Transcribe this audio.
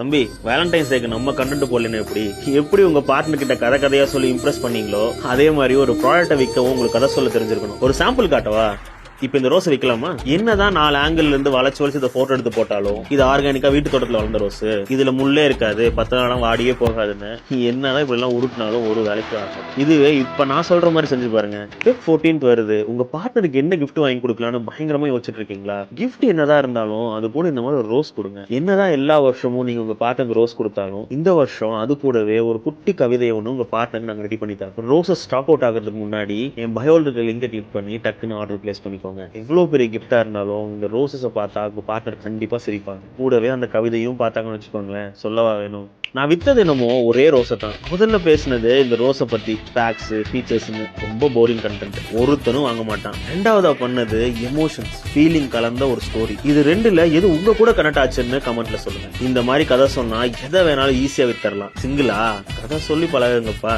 தம்பி, வேலண்டைன்ஸ் டேக்கு நம்ம கண்டென்ட் போடலன்னு எப்படி உங்க பார்ட்னர் கிட்ட கதையா சொல்லி இம்ப்ரெஸ் பண்ணீங்களோ அதே மாதிரி ஒரு ப்ராடக்ட்டை விற்கவும் உங்களுக்கு கதை சொல்ல தெரிஞ்சிருக்கணும். ஒரு சாம்பிள் காட்டவா? இப்ப இந்த ரோஸ் விக்கலாமா? என்னதான் 4 ஆங்கிள் இருந்து வளைச்சு இந்த போட்டோ எடுத்து போட்டாலும் இது ஆர்கானிக்கா வீட்டு தோட்டத்துல வளர்ந்த ரோஸ், இதுல முள்ளே இருக்காது, 10 நாளும் வாடியே போகாதுன்னு என்னதான் இப்படி எல்லாம் உருட்டினாலும் ஒரு வேலைக்கு ஆகும். இதுவே இப்ப நான் சொல்ற மாதிரி செஞ்சு பாருங்க. 14th வருது, உங்க பார்ட்னருக்கு என்ன கிஃப்ட் வாங்கி கொடுக்கலாம்னு பயங்கரமா யோசிச்சுட்டு இருக்கீங்களா? கிஃப்ட் என்னதான் இருந்தாலும் அது கூட இந்த மாதிரி ஒரு ரோஸ் கொடுங்க. என்னதான் எல்லா வருஷமும் நீங்க உங்க பார்ட்னருக்கு ரோஸ் கொடுத்தாலும் இந்த வருஷம் அது கூடவே ஒரு குட்டி கவிதையை ஒண்ணு உங்க பார்ட்னருக்கு நாங்க ரெடி பண்ணி தரோம். ரோஸஸ் ஸ்டாக் அவுட் ஆகிறதுக்கு முன்னாடி என் பயோல இருக்க லிங்கை கிளிக் பண்ணி டக்குன்னு ஆர்டர் பிளேஸ் பண்ணிக்கோ. எவ்வளவு பெரிய கிஃப்டா இருந்தாலும் இந்த ரோசஸை பார்த்தா உங்க பார்ட்னர் கண்டிப்பா சிரிப்பாங்க. கூடவே அந்த கவிதையும் பார்த்தாங்கன்னு வச்சுக்கோங்களேன், சொல்லவா வேணும். நான் வித்தது என்னமோ ஒரே ரோஸை தான். முதல்ல பேசினது இந்த ரோஸை பத்தி ஃபேக்ட்ஸ் ஃபீச்சர்ஸ்னு ரொம்ப போரிங் கண்டென்ட், ஒருத்தனும் வாங்க மாட்டான். ரெண்டாவதா பண்ணது எமோஷன்ஸ் ஃபீலிங் கலந்த ஒரு ஸ்டோரி. இது ரெண்டுல எது உங்க கூட கனெக்ட் ஆச்சுன்னு கமெண்ட்ல சொல்லுங்க. இந்த மாதிரி கதை சொன்னா எதை வேணாலும் ஈஸியா வித்தரலாம். சிங்கிளா கதை சொல்லி பழகுங்கப்பா.